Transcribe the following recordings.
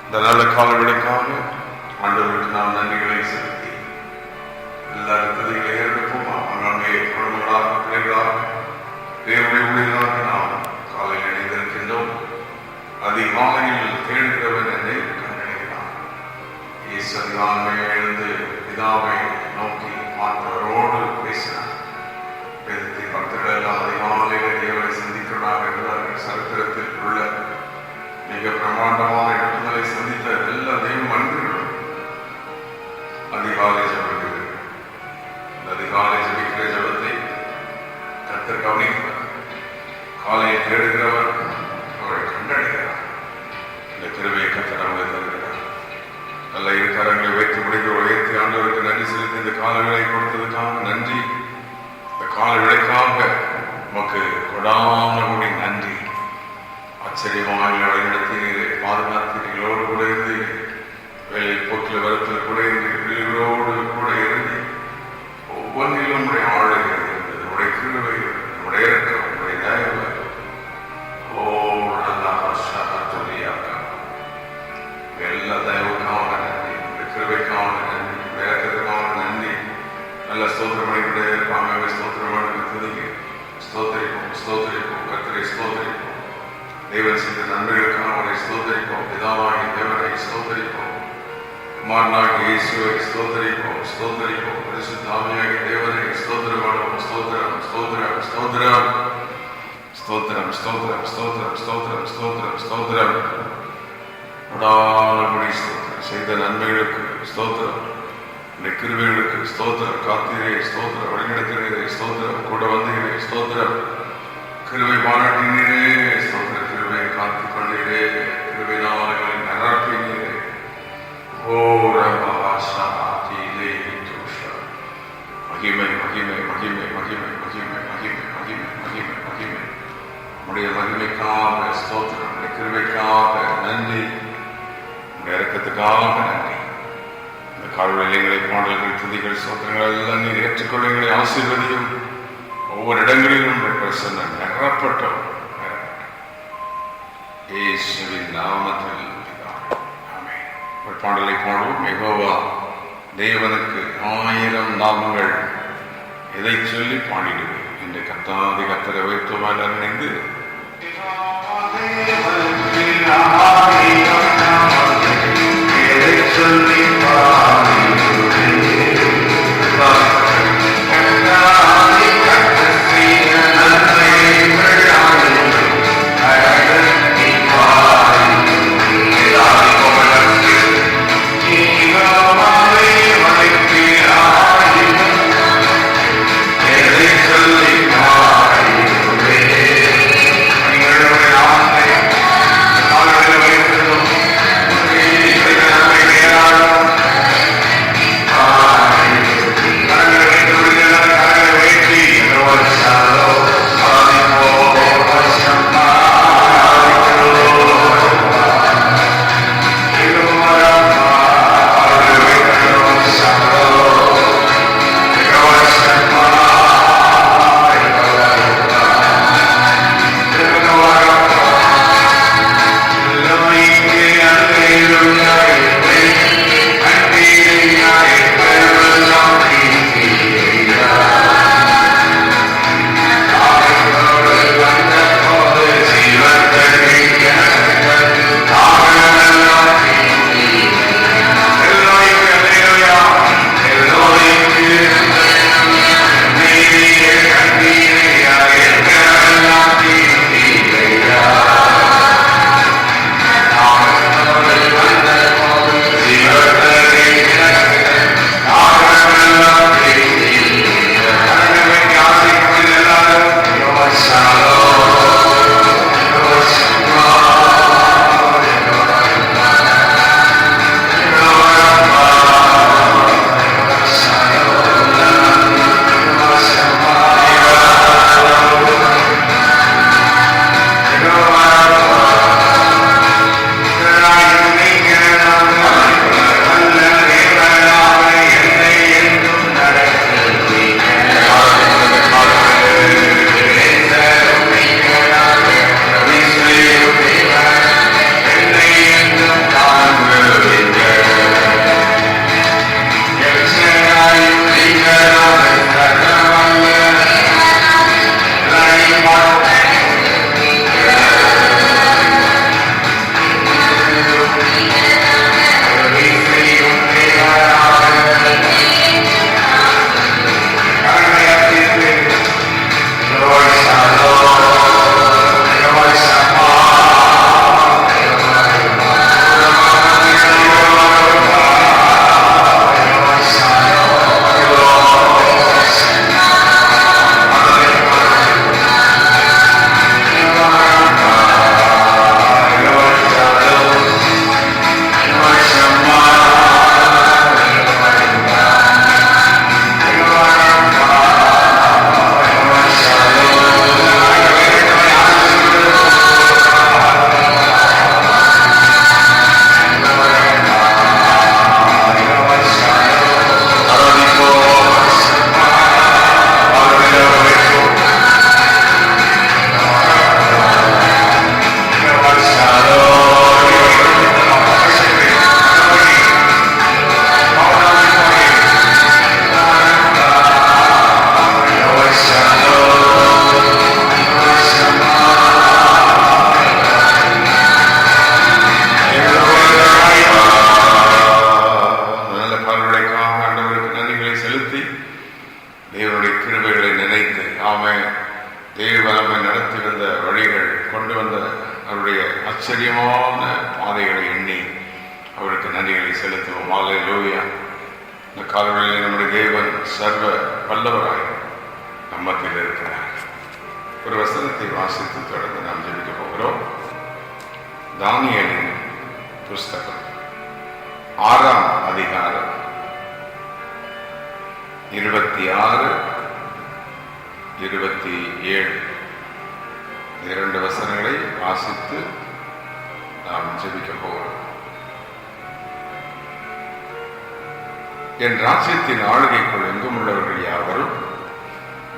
இந்த நல்ல காலவெளிக்காக ஆண்டவருக்கு நாம் நன்றிகளை செலுத்தி எல்லா துதிகளை ஏற்போமா. நம்முடைய குடும்பங்களாக, பிள்ளைகளாக, தேவனுடைய ஊழியர்களாக நாம் காலையில் இணைந்திருக்கின்றோம். அதிகாலையில் தேடுகிறவன் என்னை கண்டடைகிறான். இயேசு அதிகாலை எழுந்து பிதாவை நோக்கி பார்த்தவரோடு பேசினார். வேதத்தின் பக்தர்கள் எல்லாம் அதிகாலையில் தேவனை சந்திக்கிறார் என்றார்கள். சரித்திரத்தில் உள்ள மிக பிரமாண்டமான இடங்களை சந்தித்த எல்லா தெய்வ மனிதர்களும் அதிகாலை ஜபிக்கிறது. இந்த அதிகாலை ஜபிக்கிற ஜபத்தை கர்த்தர் கவனிக்கிறார். காலையை தேடுகிறவர் அவரை கண்டடைகிறார். இந்த கிருபையை கர்த்தர் அவங்களை தருகிறார். நல்ல இரு கரங்களை வைத்து முடிக்கிற உயர்த்தி ஆண்டவருக்கு நன்றி செலுத்தி இந்த காலவேளை கொடுத்ததுக்காக நன்றி. இந்த காலவேளைக்காக நமக்கு கொடான கூடி நன்றி. ஆச்சரியமாக வழிநடத்தீரே, பாதுகாத்தீர்களோடு கூட இருந்து வேலையில் போக்கில் வரத்தில் கூட இருந்து பிள்ளைகளோடு கூட இருந்து ஒவ்வொன்றிலும் உடைய ஆளுகிறது இருந்தது. உடைய கிருபை, உடைய இறக்கம், உடைய தயவு. ஓ நல்லா சொல்லியாக்கா எல்லா தயவுக்காக நன்றி, உடைய கிருபைக்காக நன்றி, உடைய இறக்கத்துக்காக நன்றி. நல்ல ஸ்தோத்திரமணிகளுடைய பாங்க ஸ்தோத்திரமணிக்கு துதிக்கு ஸ்தோத்தரிப்போம், ஸ்தோத்தரிப்போம், கர்த்தரை ஸ்தோத்தரிப்போம். தேவன் செய்த நன்மைகளுக்காக அவரை ஸ்தோத்தரிப்போம். பிதாவாகி தேவனை ஸ்தோத்தரிப்போம். குமாரனாகி இயேசுவை ஸ்தோத்தரிப்போம், ஸ்தோத்தரிப்போம். பரிசுத்த ஆவியாகிய தேவனை ஸ்தோத்திரப்படுவோம். ஸ்தோத்திரம், ஸ்தோத்திரம், ஸ்தோத்திரம், ஸ்தோத்திரம், ஸ்தோத்திரம், ஸ்தோத்திரம், ஸ்தோத்திரம், ஸ்தோத்திரம், ஸ்தோத்திரம். உடானபடி ஸ்தோத்திரம். செய்த நன்மைகளுக்கு ஸ்தோத்திரம், இந்த கிருபைகளுக்கு ஸ்தோத்திரம். காத்தீரே ஸ்தோத்திரம், வழிநடத்தினரே ஸ்தோத்திரம், கூட வந்தீரே ஸ்தோத்திரம். கிருபை பாராட்டினீரே ஸ்தோத்திரம். கிருபை காத்துக் கொண்டீரே, கிருபை நாளங்களை நகராட்டினீரே. மகிமை, மகிமை, மகிமை, மகிமை, மகிமை, மகிமை, மகிமை, மகிமை, மகிமை. உடைய மகிமைக்காக ஸ்தோத்திரம், உடைய கிருபைக்காக நன்றி, உடைய இறக்கத்துக்காக நன்றி. இந்த கால்வெளிகளை, பாடல்கள், துதிகள், ஸ்தோத்திரங்கள் எல்லாம் நீர் ஏற்றுக்கொள்ளுங்களை ஆசீர்வதியும். ஒவ்வொரு இடங்களிலும் பிரசன்னம் நகரப்பட்டோம். இயேசுவின் நாமத்தில் ஒரு பாடலை பாடுவோம். யெகோவா தேவனுக்கு 1000 நாமங்கள், எதை சொல்லி பாடிடுவேன் என்று கர்த்தாதி கர்த்தரை வைத்தோமால் நினைந்து சொல்லி Hallelujah. பாதைகளை எண்ணி அவருக்கு நன்றிகளை செலுத்துவோம். அல்லேலூயா. இந்த காலவெளியில் நம்முடைய தேவன் சர்வ வல்லவராய் நம்மத்தில் இருக்கிறார். ஒரு வசனத்தை வாசித்து தொடர்ந்து நாம் ஜெபிக்க போகிறோம். தானியேலின் புஸ்தகம் 6ஆம் அதிகாரம் 26, 27 2 வசனங்களை வாசித்து நாம் ஜெபிக்க போகிறோம். என் ராஜ்யத்தின் ஆளுகைக்குள் எங்கும் உள்ளவர்கள் யாவரும்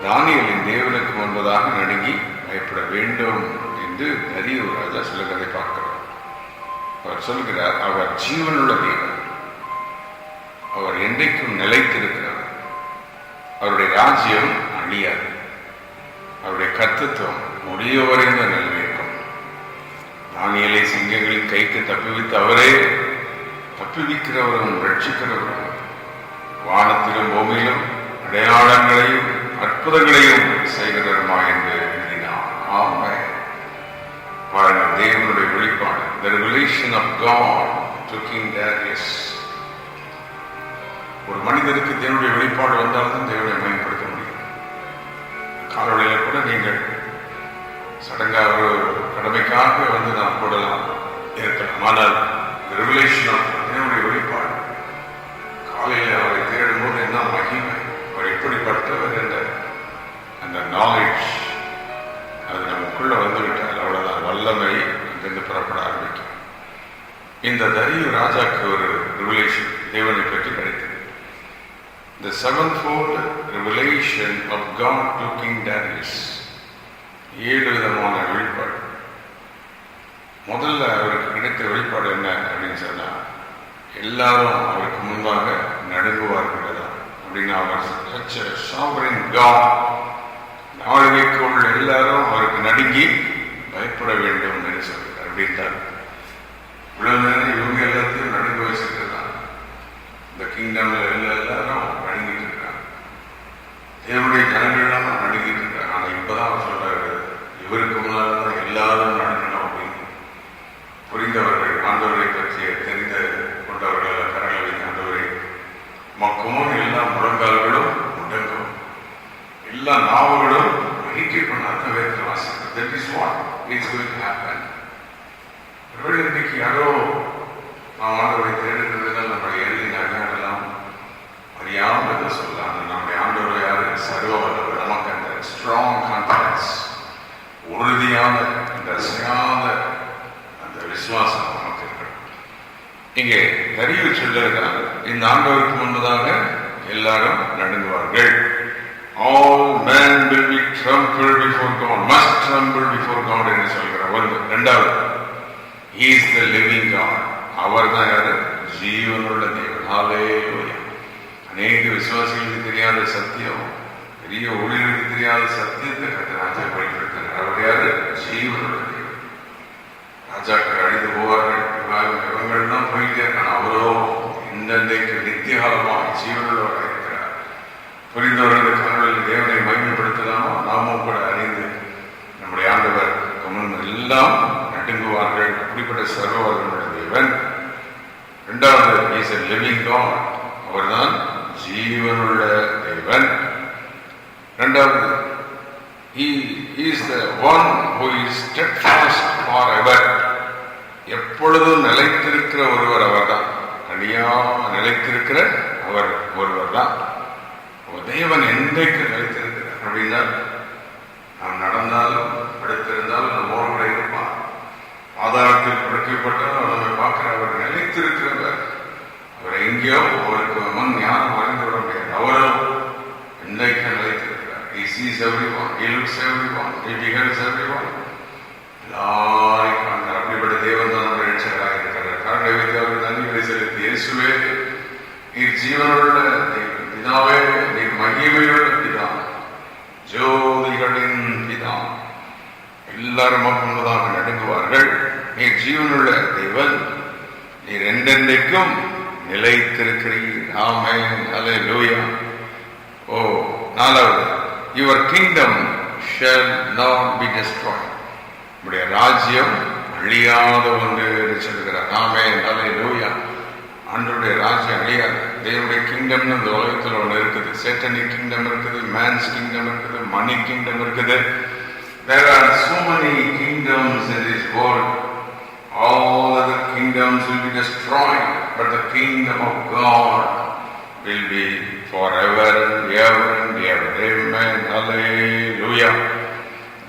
தானியேலின் தேவனுக்கு முன்பதாக நடுங்கி பயப்பட வேண்டும் என்று தரியு ராஜா சொல்லுகிறதை பார்க்கிறோம். அவர் சொல்கிறார், அவர் ஜீவனுள்ள தேவன், அவர் என்றைக்கும் நிலைத்திருக்கிறவர், அவருடைய ராஜ்யம் அழியாது, அவருடைய கர்த்தத்துவம் முடியவரைந்த நிலைநிற்கும். தானியேலை சிங்கங்களின் கைக்கு தப்புவித்து அவரே தப்புவிக்கிறவரும் ரட்சிக்கிறவரும் வானத்திலும் பூமியிலும் அடையாளங்களையும் அற்புதங்களையும் செய்கிறவருமா என்று எழுதினார். ஆமென். பாருங்கள், தேவனுடைய வெளிப்பாடு, the revelation of God to King Darius. ஒரு மனிதனுக்கு தேவனுடைய வெளிப்பாடு வந்தால்தான் தேவனை மேம்படுத்த முடியும். காலவழியில் கூட நீங்கள் சடங்காக ஒரு கடமைக்காக வந்து நாம் போடலாம் இருக்கலாம். ஆனால் ரெவலேஷன் ஆஃப் தேவனுடைய வெளிப்பாடு, காலையில் அவரை தேடும் போது என்ன மகிமை, அவர் எப்படிப்பட்டவர் என்ற அந்த நாலேஜ் அது நமக்குள்ள வந்துவிட்டால் அவ்வளவுதான், வல்லமை அங்கிருந்து புறப்பட ஆரம்பிக்கும். இந்த தரியு ராஜாக்கு ஒரு ரெவலேஷன் தேவனை பற்றி கிடைத்தது. The sevenfold revelation of God to King Darius. 7 விதமான வெளிப்பாடு. முதல்ல அவருக்கு கிடைத்த வெளிப்பாடு என்ன அப்படின்னு சொன்னா, எல்லாரும் அவருக்கு முன்பாக நடுங்குவார்கள் அப்படின்னு. அவர் such a sovereign God, ஆளுகைக்குள் எல்லாரும் அவருக்கு நடுங்கி பயப்பட வேண்டும் என்று சொல்கிறார். அப்படின்ட்டார் இவ்வளவு நேரம் இவங்க எல்லாத்தையும் நடுங்க வச்சிருக்கிறாங்க. இந்த கிங்டம்ல எல்லாரும் நடுங்கிட்டு இருக்காங்க, தேவனுடைய ஜனங்கள்லாம் நடுங்கிட்டு இருக்காங்க. ஆனா இப்பதான் அவர் சொல்றாரு, இவருக்கு முன்னால்தான் எல்லாரும் நடுங்கணும் அப்படின்னு. புரிந்தவர்கள், ஆண்டவரை பற்றிய தெரிந்த கொண்டவர்கள் கரங்களை வைத்து, ஆண்டவரை மக்குமும் எல்லா முழங்கால்களும் முடங்கும், எல்லா நாவுகளும் அறிக்கை பண்ணாத வேறு வாசிக்கிறது. That is what is going to happen. இன்னைக்கு யாரோ நாம் ஆண்டவரை தேடுகிறதுனால் நம்முடைய எழுதி அடையாளம் அறியாமல் என்று சொல்லலாம். நம்முடைய ஆண்டவர் யாரு? சர்வ வல்லவர். நமக்கு அந்த ஸ்ட்ராங் கான்ஃபிடன்ஸ், உறுதியான அந்த அசையாத அந்த விசுவாசம் நமக்கு இருக்கணும். இங்கே தரியு சொல்லுகிறார், இந்த ஆண்டவருக்கு முன்பதாக எல்லாரும் நடுங்குவார்கள். All men will be trembled before God, must tremble before God என்று சொல்கிறார். ஒன்று. இரண்டாவது, He is the living God. அவர் தான் யாரு? ஜீவனுள்ள தேவன். ஹல்லேலூயா. அநேக விசுவாசிகளுக்கு தெரியாத சத்தியம், பெரிய ஊழியர்களுக்கு தெரியாத சத்தியத்தை கர்த்தர் ராஜா பயன்படுத்தினார். அவர் யாரு? ஜீவனுள்ள தேவன். ராஜாக்கள் அழிந்து போவார்கள், இவங்கள் தான் போயிட்டே இருக்காங்க. அவரோ இன்றைக்கு நித்திய காலமாக ஜீவனுள்ளவராக இருக்கிறார். புரிந்தவர்களுக்கு காரணங்கள் தேவனை மகிமைப்படுத்தலாமோ நாமும் கூட அறிந்து நம்முடைய ஆண்டவர் எல்லாம் நடுங்குவார்கள். அப்படிப்பட்ட சர்வவல்லமையுள்ள தேவன். இரண்டாவது, இஸ் a living God. அவர்தான் ஜீவனுள்ள தேவன். இரண்டாவது, he is the one who is steadfast forever. எப்பொழுதும் நிலைத்திருக்கிற ஒருவர் அவர்தான், அழியாம நிலைத்திருக்கிற அவர் ஒருவர் தான். தேவன் என்றைக்கு நிலைத்திருக்கிறார் அப்படின்னா, நாம் நடந்தாலும் படுத்திருந்தாலும் நம்மோடு கூட இருப்பார். ஆதாரத்தில் படுக்கப்பட்டாலும் நம்மை பார்க்கிற அவர் நிலைத்திருக்கிறவர். அவர் எங்கேயோ அவருக்கு முன் யாரும் மறைந்து விட முடியாது. அவரும் என்றைக்கு நிலைத்திருக்கிறார். He sees everyone, he looks everyone, he beholds everyone. எல்லாரையும் காண்கிறார். அப்படிப்பட்ட தேவன் தான் நம்முடைய ரட்சகராக இருக்கிறார். காரணம் வைத்து அவருக்கு நன்றிகளை செலுத்தி, இயேசுவே நீர் ஜீவனுள்ள தேவன், பிதாவே நீர் மகிமையுள்ள பிதா, ஜோதிகளின் பிதா, எல்லாரும் முன்பதாக நடுங்குவார்கள். நீர் ஜீவனுள்ள தேவன், நீர் என்றென்றைக்கும் நிலைத்திருக்கிறீர். ஆமென். அல்லேலூயா. ஓ, நாலாவது, your kingdom shall not be Detroit. நம்முடைய ராஜ்யம் அழியாத ஒன்று என்று கிங்டம்னு இந்த உலகத்தில் ஒன்று இருக்குது. சேட்டனிக் கிங்டம் இருக்குது, மேன்ஸ் கிங்டம் இருக்குது, மணி கிங்டம் இருக்குது. There are so many kingdoms in this world. All other kingdoms will be destroyed, but the kingdom of God will be forever and ever and ever. Amen. Hallelujah.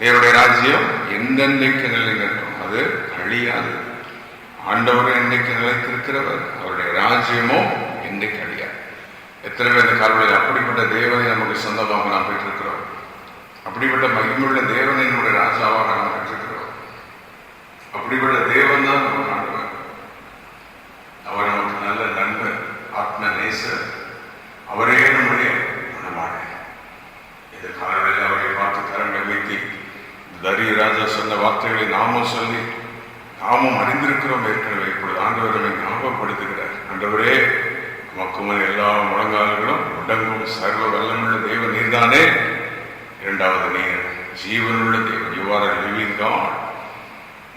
தேவனுடைய ராஜ்யம் எந்தெந்தைக்கு நிலைநிற்கும், அது அழியாது. ஆண்டவர் என்றைக்கு நிலைத்திருக்கிறவர், அவருடைய ராஜ்யமும் என்றைக்கு அழியாது. எத்தனை பேர் இந்த காலங்களில் அப்படிப்பட்ட தேவனை நமக்கு சொந்தமாக நாம் பெற்றிருக்கிறோம். அப்படிப்பட்ட மகிமையுள்ள தேவனை நம்முடைய ராஜாவாக நாம் பெற்றிருக்கிறோம். அப்படிப்பட்ட தேவன் தான் நமக்கு ஆண்டவர். அவர் நமக்கு நல்ல நண்பர், ஆத்ம நேசர். அவரே நம்முடைய மனமாளி. இந்த காலங்களில் அவரை பார்த்து கரங்களை வைத்து தரிய ராஜா சொன்ன வார்த்தைகளை நாமும் சொல்லி நாமும் அறிந்திருக்கிறோம். ஏற்கனவே இப்பொழுது ஆண்டவர் நம்மை ஞாபகப்படுத்துகிறார். ஆண்டவரே, மக்கும எல்லா முழங்கால்களும் உடங்கும் சர்வ வல்லமுள்ள தேவன் நீர்தானே. இரண்டாவது, நீர் ஜீவனுள்ள தேவன், you are a living God.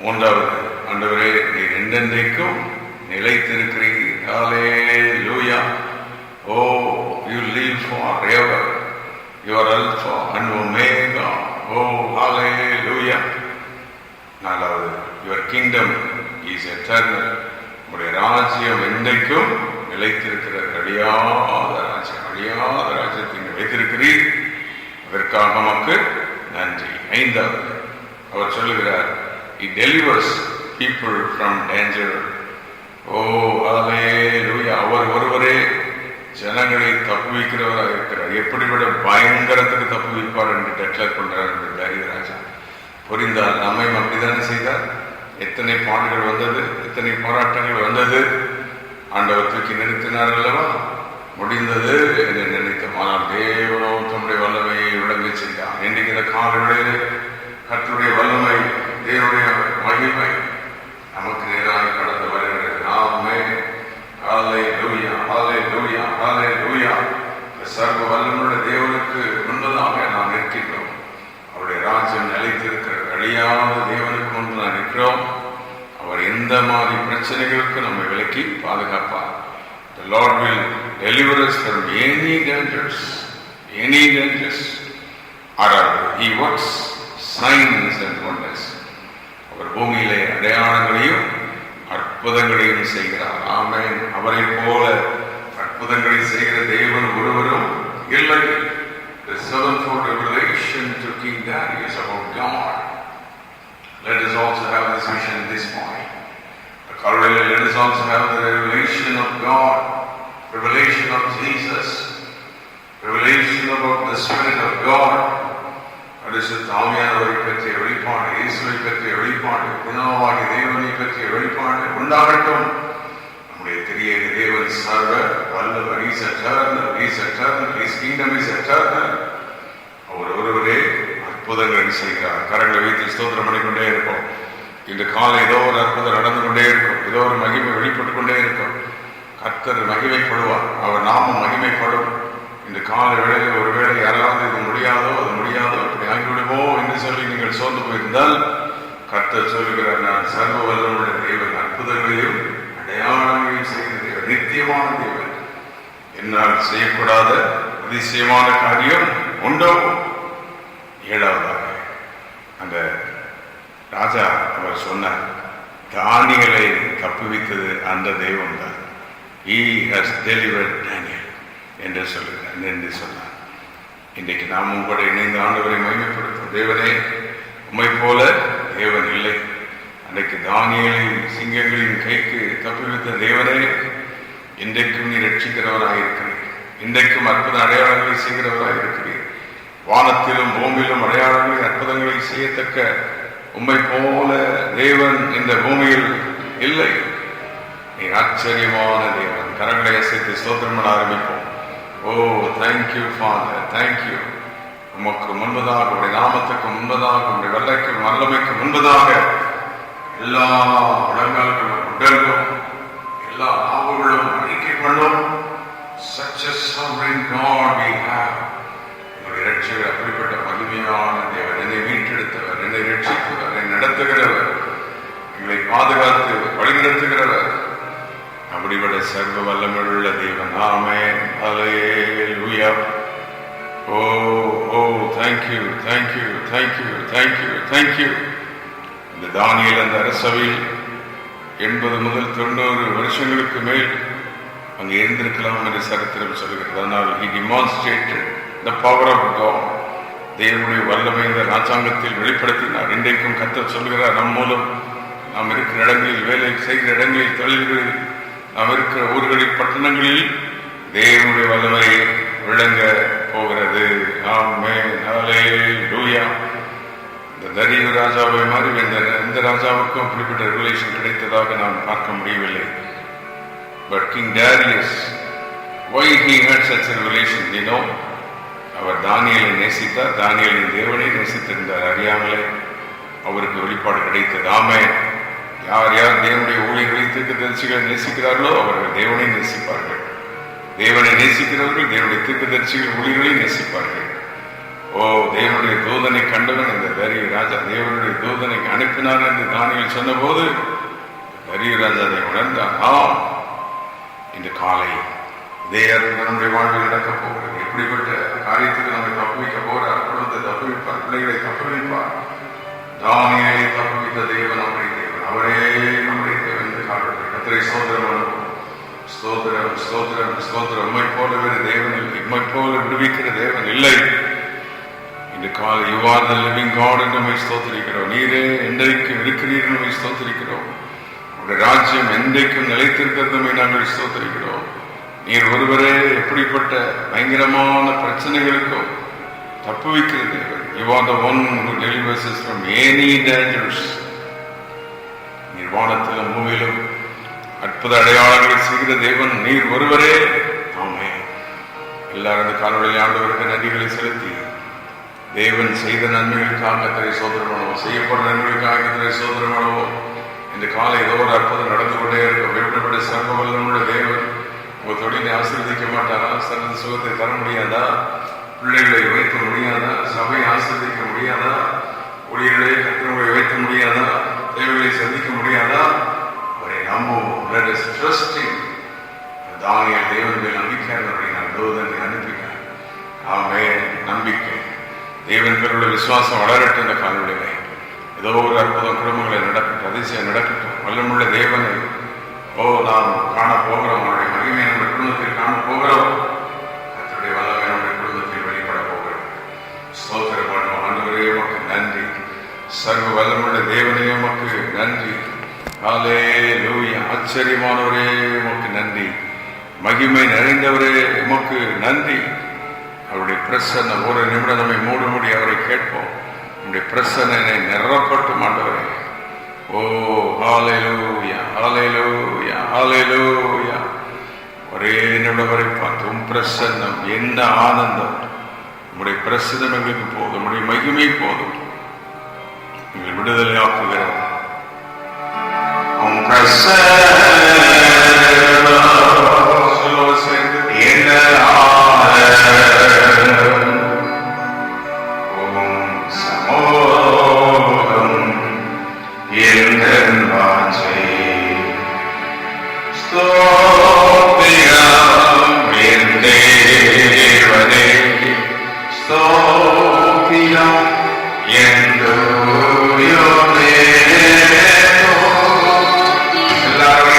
மூன்றாவது, ஆண்டவரே, நீர் என்றென்றைக்கும் நிலைத்திருக்கிறீர். Hallelujah. Oh, you live forever. You are Alpha and Omega. Oh, hallelujah. நாலாவது, your kingdom is eternal. உங்களுடைய ராஜ்யம் என்றைக்கும் நிலைத்திருக்கிற அழியாத ராஜ்யம். அழியாத ராஜ்யத்தை நிலைத்திருக்கிறீர். அதற்காக நமக்கு நன்றி. ஐந்தாவது, அவர் சொல்லுகிறார், he delivers people from danger. Oh, hallelujah. அவர் ஒருவரே ஜனங்களை தப்புவிக்கிறவராக இருக்கிறார். எப்படிப்பட்ட பயங்கரத்துக்கு தப்புவிப்பார் என்று டெக்ளேர் பண்றார் என்று தரியராஜா. புரிந்தால் நம்மை அப்படித்தானே செய்தார். எத்தனை பாடுகள் வந்தது, எத்தனை போராட்டங்கள் வந்தது. ஆண்டவர் தூக்கி நிறுத்தினார் அல்லவா, முடிந்தது என்று நினைத்தோம். ஆனால் தேவனோ தம்முடைய வல்லமையை விளங்க செய்தார். இன்றைக்கு இந்த காலங்களில் கர்த்தருடைய வல்லமை, தேவனுடைய மகிமை நமக்கு நேராக கடந்து வருகிறது. நாமே ஹல்லேலூயா, ஹல்லேலூயா, ஹல்லேலூயா. சர்வ வல்லமையுள்ள தேவனுக்கு முன்பதாக நாம் நிற்கின்றோம். அவருடைய ராஜ்யம் நிலைத்திருக்கிற அழியாத தேவனுக்கு முன்பு நாம் நிற்கிறோம். அவர் எந்த மாதிரி பிரச்சனைகளுக்கு நம்மை விலக்கி பாதுகாப்பார். The Lord will deliver us from any dangers, any dangers. He works signs and wonders. அவர் பூமியிலே அடையாளங்களையும் அற்புதங்களையும் செய்கிறார். ஆமென். அவரை போல அற்புதங்களை செய்கிற தேவன் ஒருவரும் இல்லை. The sevenfold revelation to King Darius about God. Let us also have this vision this morning. Let us also have the revelation of God, revelation of Jesus, revelation about the Spirit of God. தாமியானவரை பற்றிய வெளிப்பாடு, இயேசுவை பற்றிய வெளிப்பாடு, குணமாகிய தேவனை பற்றிய வெளிப்பாடு உண்டாகட்டும். நம்முடைய தெரிய தேவன் சர்வ வல்லவர். He is eternal, He is eternal, His kingdom is eternal. அவர் ஒருவரே அற்புதங்களை செய்கிறார். கரங்களை வைத்து ஸ்தோத்திரம் பண்ணிக்கொண்டே இருப்போம். இன்று காலை ஏதோ ஒரு அற்புதம் நடந்து கொண்டே இருக்கும், ஏதோ ஒரு மகிமை வெளிப்பட்டுக் கொண்டே இருக்கும். கர்த்தர் மகிமைப்படுவார், அவர் நாமும் மகிமைப்படும். இந்த கால வேளையில் ஒருவேளை யாராவது இது முடியாதோ, அது முடியாதோ, அப்படி ஆகிவிடுமோ என்று சொல்லி நீங்கள் சோர்ந்து போயிருந்தால், கர்த்தர் சொல்லுகிறார், நான் சர்வ வல்லமுள்ள தேவன், அற்புதங்களையும் அடையாளங்களையும் செய்கிற தேவன், நித்தியமான தேவன். என்னால் செய்யக்கூடாத அதிசயமான காரியம் உண்டோ? ஏழாவதாக அந்த ராஜா அவர் சொன்னார், தானியேலை தப்புவித்தது அந்த தெய்வம் தான். He has delivered Daniel என்று சொல்லுகிறார் என்று சொன்னார். இன்றைக்கு நாம் உங்களோட இணைந்து ஆண்டவரை மகிமைப்படுத்தும். தேவனே, உம்மை போல தேவன் இல்லை. அன்றைக்கு தானியேலை சிங்கங்களின் கைக்கு தப்புவித்த தேவனே, இன்றைக்கும் நீ ரட்சிக்கிறவராக இருக்கிறீர். இன்றைக்கும் அற்புத அடையாளங்களை செய்கிறவராக இருக்கிறீர். வானத்திலும் பூமியிலும் அடையாளங்களை அற்புதங்களை செய்யத்தக்க உம்மை போல தேவன் இந்த பூமியில் இல்லை. நீ ஆச்சரியமான தேவன். கரங்களை அசைத்து ஸ்தோத்திரம் பண்ண ஆரம்பிப்போம். ஓ, தேங்க்யூ ஃபாதர், தேங்க்யூ. உமக்கு முன்பதாக, உடைய நாமத்துக்கு முன்பதாக, உடைய வல்லமைக்கு வல்லமைக்கு முன்பதாக எல்லா உலகங்களும் உடல்களும் எல்லா நாவுகளும் அறிக்கை பண்ணும். Such a sovereign God we have. என்னுடைய ரட்சகர் அப்படிப்பட்ட மகிமையான தேவன், என்னை மீட்டெடுத்தவர், என்னை ரட்சித்தவர், என்னை நடத்துகிறவர், எங்களை பாதுகாத்து வழிநடத்துகிறவர். அப்படிப்பட்ட சர்வ வல்லமையுள்ள தேவன். ஆமென். ஹல்லேலூயா. ஓ ஓ thank you thank you thank you thank you thank you. இந்த தானியேல் அந்த அரசவையில் 80 முதல் 90 வருஷங்களுக்கு மேல் அங்கே இருந்திருக்கலாம் என்று சரித்திரம் சொல்கிறது. ஆனால் he demonstrated the power of God. தேவனுடைய வல்லமை இந்த ராஜாங்கத்தில் வெளிப்படுத்தினார். இன்றைக்கும் கர்த்தர் சொல்கிறார், நம் மூலம் நாம் இருக்கிற இடங்களில், வேலை செய்கிற இடங்களில், தொழில்களில், நாம் இருக்கிற ஊர்களில், பட்டணங்களில் தேவனுடைய வல்லமை விளங்க போகிறது. ஆமென். ஹல்லேலூயா. இந்த தரியு ராஜாவை மாதிரி இந்த ராஜாவுக்கும் அப்படிப்பட்ட ரெவலேஷன் கிடைத்ததாக நாம் பார்க்க முடியவில்லை. But King Darius, why he had such a revelation? You know, அவர் தானியேலை நேசித்தார், தானியேலின் தேவனை நேசித்திருந்தார். அறியாமலே அவருக்கு வெளிப்பாடு கிடைத்தது. ஆமென். யார் யார் தேவனுடைய ஊழியர்களை தீர்க்கதரிசிகளை நேசிக்கிறார்களோ அவர்கள் தேவனை நேசிப்பார்கள். தேவனை நேசிக்கிறவர்கள் தேவனுடைய தீர்க்கதரிசிகள் ஊழியர்களை நேசிப்பார்கள். ஓ, தேவனுடைய தூதனை கண்டவன் இந்த தரியு ராஜா தேவனுடைய தூதனை அனுப்பினார் என்று தானியேல் சொன்ன போது தரியு ராஜா அதை உணர்ந்தார். ஆம், இந்த காலை இதே நம்முடைய வாழ்வில் நடக்கப் போகிறது. எப்படிப்பட்ட காரியத்துக்கு நம்மை தப்புவிக்க போகிறார். குடும்பத்தை தப்புவிப்பார், பிள்ளைகளை தப்புவிப்பார். தானியேலை தப்புவித்த தேவன் நம்முடைய தேவன், அவரே நம்முடைய தேவன். இந்த காலத்தில் கர்த்தரை ஸ்தோத்திரம் பண்ணுவோம். ஸ்தோத்திரம் ஸ்தோத்திரம் ஸ்தோத்திரம். உம்மை போல வேறு தேவன் இல்லை, உம்மை போல விடுவிக்கிற தேவன் இல்லை. இந்த கால you are the living God என்று நம்மை ஸ்தோத்திரிக்கிறோம். நீரே என்றைக்கும் இருக்கிறீர் நம்மை ஸ்தோத்திரிக்கிறோம். உங்களுடைய ராஜ்யம் என்றைக்கும் நிலைத்திருக்கிறதுமே நாங்கள் ஸ்தோத்திரிக்கிறோம். நீர் ஒருவரே எப்படிப்பட்ட பயங்கரமான பிரச்சனைகளுக்கும் தப்புவிக்கிற தேவன். You are the one who delivers us from any dangers. நீர் வானத்திலும் பூமியிலும் அற்புத அடையாளங்களை செய்கிற தேவன் நீர் ஒருவரே. ஆமென். எல்லாரும் காலவழியில் ஆண்டவருக்கு நன்றிகளை செலுத்தி தேவன் செய்த நன்மைகளுக்காக கர்த்தரை ஸ்தோத்திரம் பண்ணுவோம். செய்யப்படும் நன்மைகளுக்காக கர்த்தரை ஸ்தோத்திரம் பண்ணுவோம். இந்த காலை ஏதோ ஒரு அற்புதம் நடந்து கொண்டே இருக்கும். எப்படிப்பட்ட சர்வ வல்லமையுள்ள தேவன் உங்க தொழிலை ஆசீர்வதிக்க மாட்டாரா? சிறந்த சுகத்தை தர முடியாதா? பிள்ளைகளை வைக்க முடியாதா? சபையை ஆசீர்வதிக்க முடியாதா? ஊழியர்களை கர்த்தரை வைக்க முடியாதா? தேவைகளை சந்திக்க முடியாதா? அவரை நம்புவோம். Let us trust him. தானியேல் தேவன் மேல் நம்பிக்கையாளர்களை நான் தூதனை அனுப்பினார். ஆமென். நம்பிக்கை தேவன் பேருடைய விசுவாசம் வளரட்டும். இந்த காலவெளியிலே ஏதோ ஒரு அற்புதம் குடும்பங்களை நடக்கட்டும், அதிசயம் நடக்கட்டும். வல்லமுள்ள தேவனை நாம் காண போகிறோம். அவருடைய மகிமையை நம்முடைய குடும்பத்தில் காண போகிறோம். கர்த்தருடைய வல்லமை நம்முடைய குடும்பத்தில் வெளிப்பட போகிறோம். ஸ்தோத்திரம் பண்ணுவோம். ஆண்டவரே உமக்கு நன்றி. சர்வ வல்லமுள்ள தேவனே உமக்கு நன்றி. ஹல்லேலூயா. ஆச்சரியமானவரே உமக்கு நன்றி. மகிமை நிறைந்தவரே உமக்கு நன்றி. அவருடைய பிரசன்னம் ஒரு நிமிடம் நம்மை மூடும்படி அவரை கேட்போம். நம்முடைய பிரசன்னை நிரப்பட்டும் ஆண்டவரே. ஓ ஹல்லேலூயா ஹல்லேலூயா ஹல்லேலூயா. ஒரே நிமிடம் வரை பார்த்தோம். பிரசன்னம் என்ன ஆனந்தம். நம்முடைய பிரசன்னம் எங்களுக்கு போதும். நம்முடைய மகிமை போதும். எங்கள் விடுதலை ஆக்குகிறோம். Claro.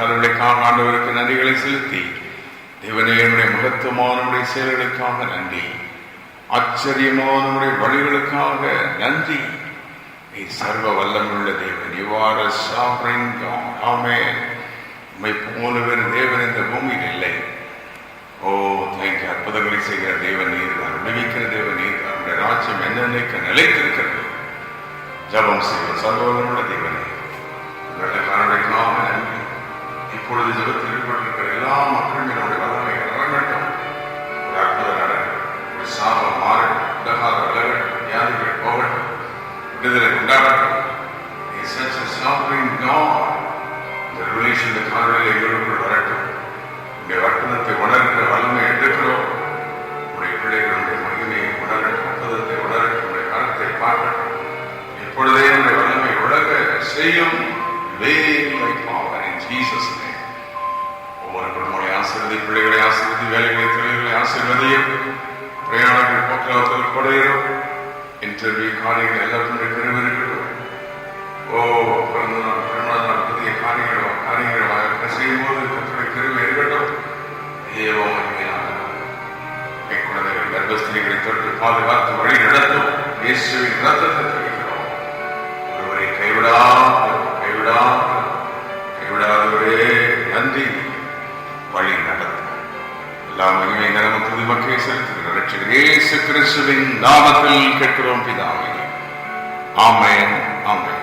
தருளுக்காக ஆண்டவருக்கு நன்றிகளை செலுத்தி, தேவனே என்னுடைய மகத்துவமான செயல்களுக்காக நன்றி, ஆச்சரியமான வழிகளுக்காக நன்றி. நீ சர்வ வல்லமுள்ள தேவன். You are a sovereign God. Amen. உம்மை போல வேறு தேவன் இந்த பூமியில் இல்லை. ஓ தேங்க்யூ. அற்புதங்களை செய்கிற தேவன் நீர்தான், விடுவிக்கிற தேவன் நீர்தான். உடைய ராஜ்யம் என்னென்னைக்கு நிலைத்திருக்கிறது. ஜபம் செய்ய சர்வ வல்லமுள்ள தேவனே, உங்களுடைய காரணங்களுக்காக நன்றி. இப்பொழுது ஜபத்தில் ஈடுபட்டிருக்கிற எல்லா மக்களும் என்னுடைய வல்லமை இறங்கட்டும். ஒரு அற்புதம் நடக்கும், ஒரு சாபம் மாறட்டும், உலகாத விலகட்டும், வியாதிகள் போகட்டும், விடுதலை உண்டாகட்டும். நீ such a sovereign God. இந்த ரிலேஷன் இந்த காரணங்களை எங்களுக்குள் வரட்டும். உடைய வட்டனத்தை உணர்கிற வல்லமை எடுக்கிறோம். உடைய பிள்ளைகளுடைய மகிமையை உணரட்டும், அற்புதத்தை உணரட்டும், உடைய கருத்தை பார்க்கட்டும். இப்பொழுதே உடைய வல்லமை உலக செய்யும். ஒவ்வொரு குடும்பங்களை ஆசீர்வதி, பிள்ளைகளை ஆசீர்வதி, வேலைகளை தொழில்களை ஆசீர்வதியும். பிரயாணங்கள் போக்குவரத்தில் கொடையிடும். இன்டர்வியூ காரியங்கள் எல்லாருக்கும் பெருவிருக்கட்டும். ஓ பிறந்த நாள், திருமண நாள், புதிய காரியங்கள் செய்யும் போது கற்றுடைய கருவை இருக்கட்டும். தேவ மகிமையாக குழந்தைகள் கர்ப்பஸ்திரிகளை தொட்டு பாதுகாத்து வழி நடத்தும். இயேசுவின் ரத்தத்தை தெரிவிக்கிறோம். ஒருவரை கைவிடாதவரே நன்றி. வழி நடத்தும். எல்லா மகிமை நலமும் புது மக்களை செலுத்துகிற ரட்சகர் இயேசு கிறிஸ்துவின் நாமத்தில் கேட்கிறோம் பிதாவே. ஆமென், ஆமென்.